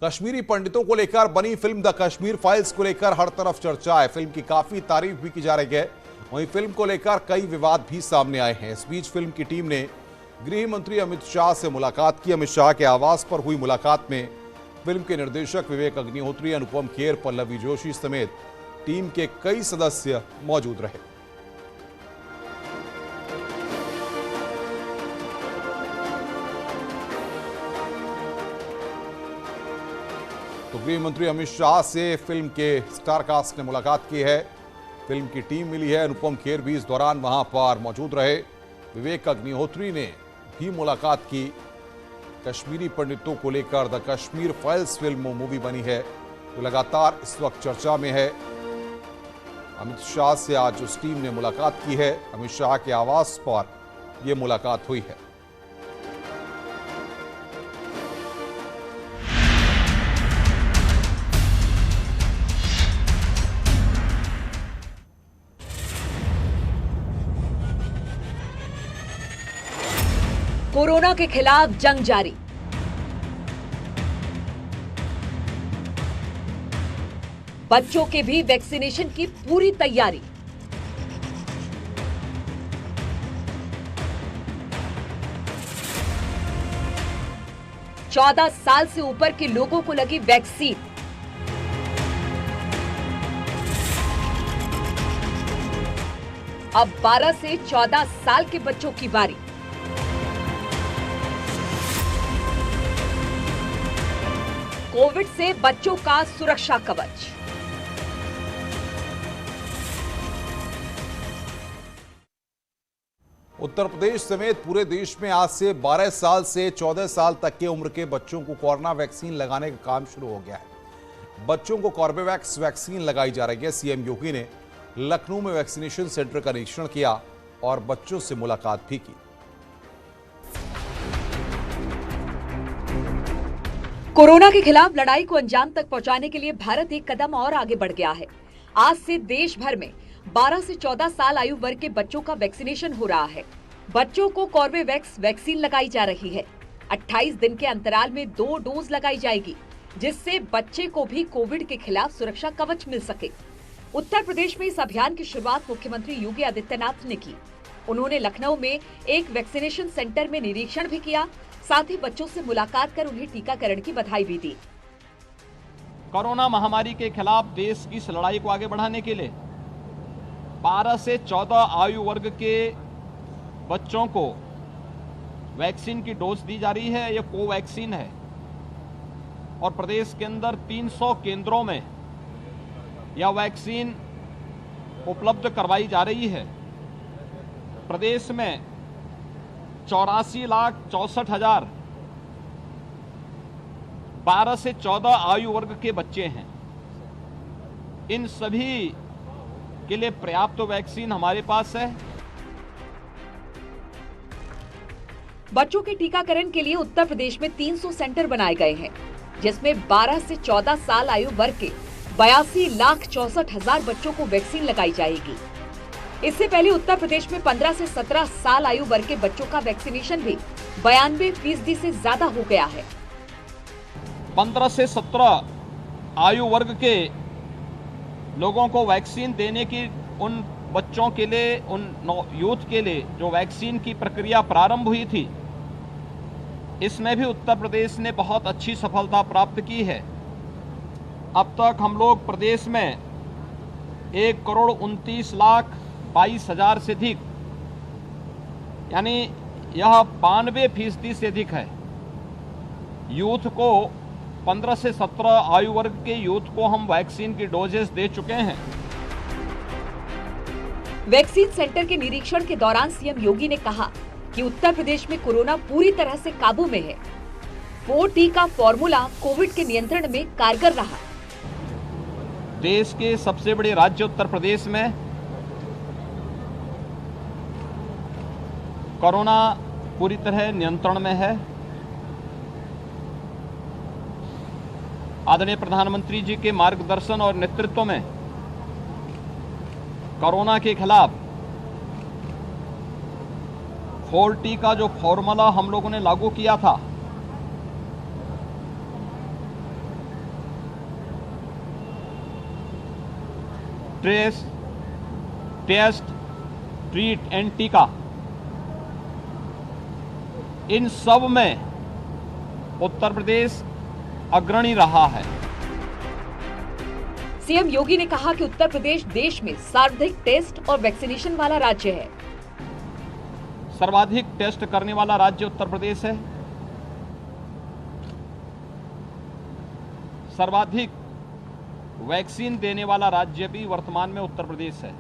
कश्मीरी पंडितों को लेकर बनी फिल्म द कश्मीर फाइल्स को लेकर हर तरफ चर्चा है। फिल्म की काफी तारीफ भी की जा रही है। वहीं फिल्म को लेकर कई विवाद भी सामने आए हैं। इस बीच फिल्म की टीम ने गृह मंत्री अमित शाह से मुलाकात की। अमित शाह के आवास पर हुई मुलाकात में फिल्म के निर्देशक विवेक अग्निहोत्री, अनुपम खेर, पल्लवी जोशी समेत टीम के कई सदस्य मौजूद रहे। तो गृह मंत्री अमित शाह से फिल्म के स्टार कास्ट ने मुलाकात की है। फिल्म की टीम मिली है। अनुपम खेर भी इस दौरान वहां पर मौजूद रहे। विवेक अग्निहोत्री ने भी मुलाकात की। कश्मीरी पंडितों को लेकर the Kashmir files film movie बनी है जो लगातार इस वक्त चर्चा में है। अमित शाह से आज उस टीम ने मुलाकात की है। अमित शाह के आवास पर यह मुलाकात हुई है। कोरोना के खिलाफ जंग जारी। बच्चों के भी वैक्सीनेशन की पूरी तैयारी। चौदह साल से ऊपर के लोगों को लगी वैक्सीन। अब 12 से 14 साल के बच्चों की बारी। कोविड से बच्चों का सुरक्षा कवच। उत्तर प्रदेश समेत पूरे देश में आज से 12 साल से 14 साल तक के उम्र के बच्चों को कोरोना वैक्सीन लगाने का काम शुरू हो गया है। बच्चों को कॉर्बेवैक्स वैक्सीन लगाई जा रही है। सीएम योगी ने लखनऊ में वैक्सीनेशन सेंटर का निरीक्षण किया और बच्चों से मुलाकात भी की। कोरोना के खिलाफ लड़ाई को अंजाम तक पहुंचाने के लिए भारत एक कदम और आगे बढ़ गया है। आज से देश भर में 12 से 14 साल आयु वर्ग के बच्चों का वैक्सीनेशन हो रहा है। बच्चों को कॉर्बेवैक्स वैक्सीन लगाई जा रही है। 28 दिन के अंतराल में 2 डोज लगाई जाएगी, जिससे बच्चे को भी कोविड के खिलाफ सुरक्षा कवच मिल सके। उत्तर प्रदेश में इस अभियान की शुरुआत मुख्यमंत्री योगी आदित्यनाथ ने की। उन्होंने लखनऊ में एक वैक्सीनेशन सेंटर में निरीक्षण भी किया, साथ ही बच्चों से मुलाकात कर उन्हें टीकाकरण की बधाई भी दी। कोरोना महामारी के खिलाफ देश की इस लड़ाई को आगे बढ़ाने के लिए 12 से 14 आयु वर्ग के बच्चों को वैक्सीन की डोज दी जा रही है। यह कोवैक्सीन है और प्रदेश के अंदर 300 केंद्रों में यह वैक्सीन उपलब्ध करवाई जा रही है। प्रदेश में 84,64,000 12 से 14 आयु वर्ग के बच्चे हैं। इन सभी के लिए पर्याप्त वैक्सीन हमारे पास है। बच्चों के टीकाकरण के लिए उत्तर प्रदेश में 300 सेंटर बनाए गए हैं, जिसमें 12 से 14 साल आयु वर्ग के 82,64,000 बच्चों को वैक्सीन लगाई जाएगी। इससे पहले उत्तर प्रदेश में 15 से 17 साल आयु वर्ग के बच्चों का वैक्सीनेशन भी 92% से ज्यादा हो गया है। 15 से 17 आयु वर्ग के लोगों को वैक्सीन देने की उन बच्चों के लिए, उन यूथ के लिए जो वैक्सीन की प्रक्रिया प्रारंभ हुई थी, इसमें भी उत्तर प्रदेश ने बहुत अच्छी सफलता प्राप्त की है। अब तक हम लोग प्रदेश में 1,29,22,000 से अधिक, यानी यह 92% से अधिक है, यूथ को 15 से 17 आयु वर्ग के यूथ को हम वैक्सीन की डोजेस दे चुके हैं। वैक्सीन सेंटर के निरीक्षण के दौरान सीएम योगी ने कहा कि उत्तर प्रदेश में कोरोना पूरी तरह से काबू में है। 4T का फॉर्मूला कोविड के नियंत्रण में कारगर रहा। देश के सबसे बड़े राज्य उत्तर प्रदेश में कोरोना पूरी तरह नियंत्रण में है। आदरणीय प्रधानमंत्री जी के मार्गदर्शन और नेतृत्व में कोरोना के खिलाफ 4T का जो फॉर्मूला हम लोगों ने लागू किया था, ट्रेस, टेस्ट, ट्रीट एंड टीका, इन सब में उत्तर प्रदेश अग्रणी रहा है। सीएम योगी ने कहा कि उत्तर प्रदेश देश में सर्वाधिक टेस्ट और वैक्सीनेशन वाला राज्य है। सर्वाधिक टेस्ट करने वाला राज्य उत्तर प्रदेश है। सर्वाधिक वैक्सीन देने वाला राज्य भी वर्तमान में उत्तर प्रदेश है।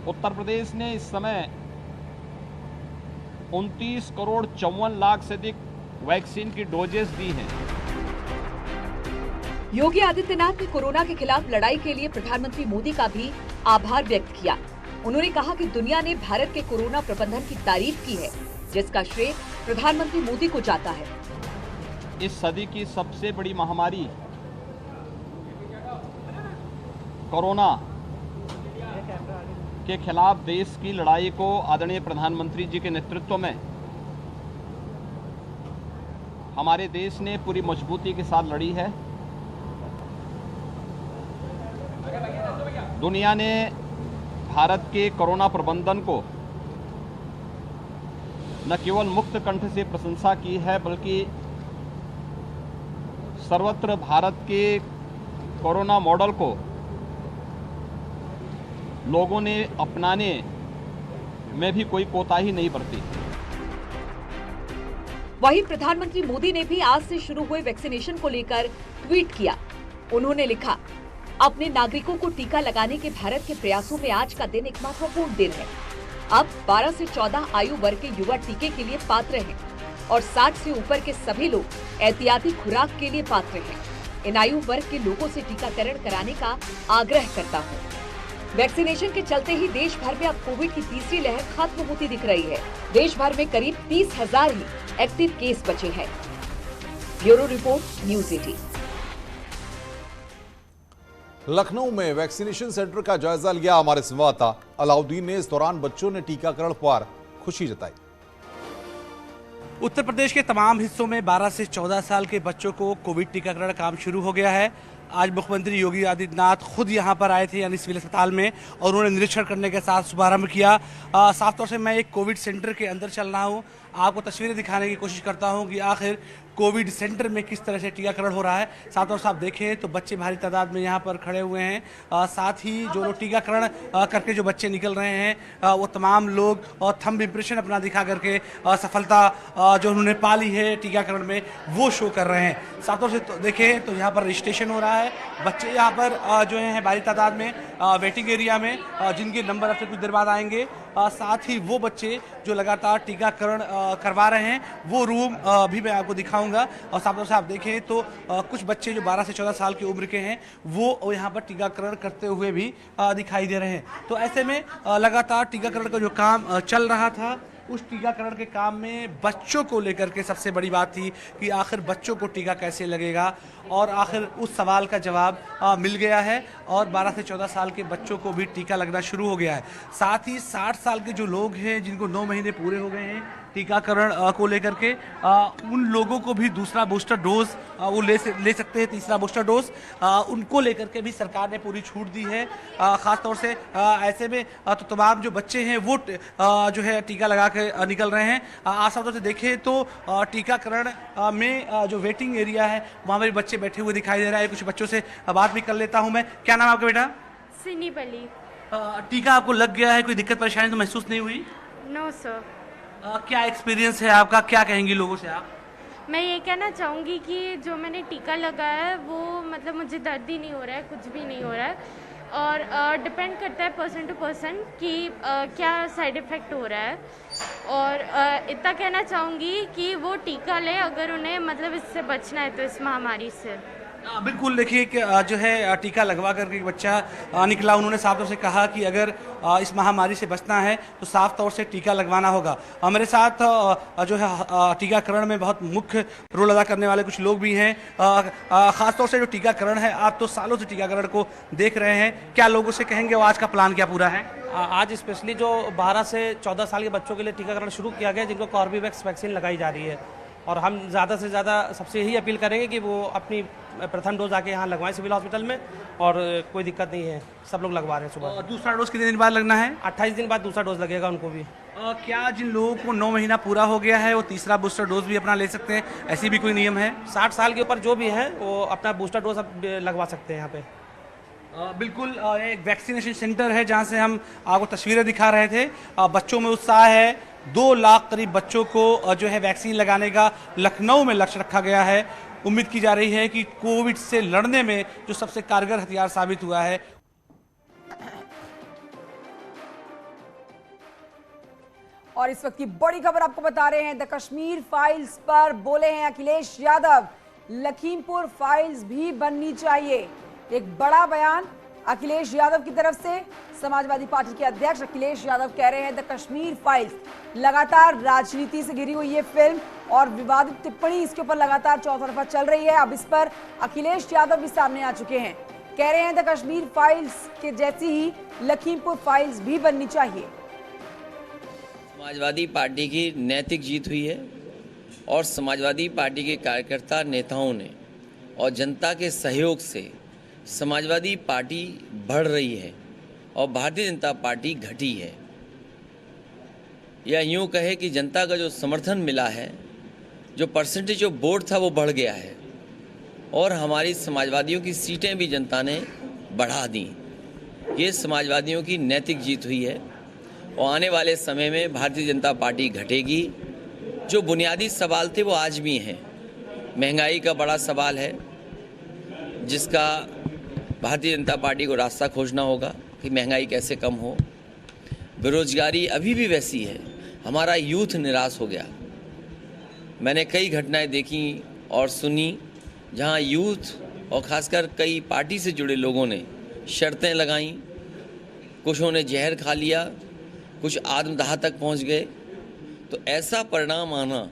उत्तर प्रदेश ने इस समय 29 करोड़ 54 लाख से अधिक वैक्सीन की डोजेस दी हैं। योगी आदित्यनाथ ने कोरोना के खिलाफ लड़ाई के लिए प्रधानमंत्री मोदी का भी आभार व्यक्त किया। उन्होंने कहा कि दुनिया ने भारत के कोरोना प्रबंधन की तारीफ की है, जिसका श्रेय प्रधानमंत्री मोदी को जाता है। इस सदी की सबसे बड़ी महामारी कोरोना के खिलाफ देश की लड़ाई को आदरणीय प्रधानमंत्री जी के नेतृत्व में हमारे देश ने पूरी मजबूती के साथ लड़ी है। दुनिया ने भारत के कोरोना प्रबंधन को न केवल मुक्त कंठ से प्रशंसा की है, बल्कि सर्वत्र भारत के कोरोना मॉडल को लोगों ने अपनाने में भी कोई कोताही नहीं बरती। वहीं प्रधानमंत्री मोदी ने भी आज से शुरू हुए वैक्सीनेशन को लेकर ट्वीट किया। उन्होंने लिखा, अपने नागरिकों को टीका लगाने के भारत के प्रयासों में आज का दिन एक महत्वपूर्ण दिन है। अब 12 से 14 आयु वर्ग के युवा टीके के लिए पात्र हैं और 60 से ऊपर के सभी लोग एहतियाती खुराक के लिए पात्र हैं। इन आयु वर्ग के लोगों से टीकाकरण कराने का आग्रह करता हूँ। वैक्सीनेशन के चलते ही देश भर में अब कोविड की तीसरी लहर खत्म होती दिख रही है। देश भर में करीब 30,000 ही एक्टिव केस बचे हैं। Bureau report, news 18। लखनऊ में वैक्सीनेशन सेंटर का जायजा लिया हमारे संवाददाता अलाउद्दीन ने। इस दौरान बच्चों ने टीकाकरण पर खुशी जताई। उत्तर प्रदेश के तमाम हिस्सों में 12 से 14 साल के बच्चों को कोविड टीकाकरण काम शुरू हो गया है। आज मुख्यमंत्री योगी आदित्यनाथ खुद यहां पर आए थे, यानी सिविल अस्पताल में, और उन्होंने निरीक्षण करने के साथ शुभारंभ किया। साफ तौर से मैं एक कोविड सेंटर के अंदर चल रहा हूं, आपको तस्वीरें दिखाने की कोशिश करता हूं कि आखिर कोविड सेंटर में किस तरह से टीकाकरण हो रहा है। साथ और साथ देखें तो बच्चे भारी तादाद में यहां पर खड़े हुए हैं। साथ ही जो लोग टीकाकरण करके जो बच्चे निकल रहे हैं वो तमाम लोग थंब इम्प्रेशन अपना दिखा करके सफलता जो उन्होंने पाली है टीकाकरण में वो शो कर रहे हैं। साथ और साथ देखें तो यहाँ पर रजिस्ट्रेशन हो रहा है। बच्चे यहाँ पर जो हैं भारी तादाद में वेटिंग एरिया में, जिनके नंबर अब से कुछ देर बाद आएंगे। साथ ही वो बच्चे जो लगातार टीकाकरण करवा रहे हैं वो रूम भी मैं आपको दिखाऊंगा। और साथ आप देखें तो कुछ बच्चे जो 12 से 14 साल की उम्र के हैं वो यहाँ पर टीकाकरण करते हुए भी दिखाई दे रहे हैं। तो ऐसे में लगातार टीकाकरण का जो काम चल रहा था, उस टीकाकरण के काम में बच्चों को लेकर के सबसे बड़ी बात थी कि आखिर बच्चों को टीका कैसे लगेगा, और आखिर उस सवाल का जवाब मिल गया है और 12 से 14 साल के बच्चों को भी टीका लगना शुरू हो गया है। साथ ही 60 साल के जो लोग हैं जिनको 9 महीने पूरे हो गए हैं टीकाकरण को लेकर के, उन लोगों को भी दूसरा बूस्टर डोज वो ले सकते हैं, तीसरा बूस्टर डोज उनको लेकर के भी सरकार ने पूरी छूट दी है। ख़ास तौर से ऐसे में तो तमाम जो बच्चे हैं वो जो है टीका लगा के निकल रहे हैं। आस तौर से देखें तो टीकाकरण में जो वेटिंग एरिया है वहाँ पर बच्चे बैठे हुए दिखाई दे रहा है। कुछ बच्चों से बात भी कर लेता हूँ मैं। क्या नाम है आपका बेटा? सिनी बली। टीका आपको लग गया है, कोई दिक्कत परेशानी तो महसूस नहीं हुई? No sir. क्या एक्सपीरियंस है आपका, क्या कहेंगी लोगों से आप? मैं ये कहना चाहूँगी कि जो मैंने टीका लगाया है वो मतलब मुझे दर्द ही नहीं हो रहा है, कुछ भी नहीं हो रहा है, और डिपेंड करता है पर्सन टू पर्सन कि क्या साइड इफ़ेक्ट हो रहा है। और इतना कहना चाहूँगी कि वो टीका लें अगर उन्हें मतलब इससे बचना है तो, इस महामारी से। बिल्कुल, देखिए कि जो है टीका लगवा करके एक बच्चा निकला। उन्होंने साफ तौर से कहा कि अगर इस महामारी से बचना है तो साफ तौर से टीका लगवाना होगा। मेरे साथ जो है टीकाकरण में बहुत मुख्य रोल अदा करने वाले कुछ लोग भी हैं। ख़ास तौर से जो टीकाकरण है, आप तो सालों से टीकाकरण को देख रहे हैं, क्या लोगों से कहेंगे आज का प्लान क्या पूरा है? आज स्पेशली जो 12 से 14 साल के बच्चों के लिए टीकाकरण शुरू किया गया, जिनको कॉर्बेवैक्स वैक्सीन लगाई जा रही है, और हम ज़्यादा से ज़्यादा सबसे यही अपील करेंगे कि वो अपनी प्रथम डोज आके यहाँ लगवाएं सिविल हॉस्पिटल में, और कोई दिक्कत नहीं है, सब लोग लगवा रहे हैं सुबह। और दूसरा डोज कितने दिन बाद लगना है? 28 दिन बाद दूसरा डोज लगेगा उनको भी। क्या जिन लोगों को 9 महीना पूरा हो गया है वो तीसरा बूस्टर डोज भी अपना ले सकते हैं, ऐसी भी कोई नियम है? 60 साल के ऊपर जो भी हैं वो अपना बूस्टर डोज अब लगवा सकते हैं यहाँ पे। बिल्कुल, एक वैक्सीनेशन सेंटर है जहां से हम आपको तस्वीरें दिखा रहे थे। बच्चों में उत्साह है, 2 लाख करीब बच्चों को जो है वैक्सीन लगाने का लखनऊ में लक्ष्य रखा गया है। उम्मीद की जा रही है कि कोविड से लड़ने में जो सबसे कारगर हथियार साबित हुआ है। और इस वक्त की बड़ी खबर आपको बता रहे हैं, द कश्मीर फाइल्स पर बोले हैं अखिलेश यादव, लखीमपुर फाइल्स भी बननी चाहिए। एक बड़ा बयान अखिलेश यादव की तरफ से। समाजवादी पार्टी के अध्यक्ष अखिलेश यादव कह रहे हैं द कश्मीर फाइल्स लगातार राजनीति से घिरी हुई ये फिल्म और विवादित टिप्पणी इसके ऊपर लगातार चौतरफा चल रही है। अब इस पर अखिलेश यादव भी सामने आ चुके हैं, कह रहे हैं द कश्मीर फाइल्स के जैसी ही लखीमपुर फाइल्स भी बननी चाहिए। समाजवादी पार्टी की नैतिक जीत हुई है और समाजवादी पार्टी के कार्यकर्ता नेताओं ने और जनता के सहयोग से समाजवादी पार्टी बढ़ रही है और भारतीय जनता पार्टी घटी है। या यूँ कहे कि जनता का जो समर्थन मिला है, जो परसेंटेज ऑफ वोट था वो बढ़ गया है और हमारी समाजवादियों की सीटें भी जनता ने बढ़ा दी। ये समाजवादियों की नैतिक जीत हुई है और आने वाले समय में भारतीय जनता पार्टी घटेगी। जो बुनियादी सवाल थे वो आज भी हैं। महंगाई का बड़ा सवाल है जिसका भारतीय जनता पार्टी को रास्ता खोजना होगा कि महंगाई कैसे कम हो। बेरोजगारी अभी भी वैसी है, हमारा यूथ निराश हो गया। मैंने कई घटनाएं देखी और सुनी जहां यूथ और खासकर कई पार्टी से जुड़े लोगों ने शर्तें लगाईं, कुछों ने जहर खा लिया, कुछ आत्मदाह तक पहुंच गए। तो ऐसा परिणाम आना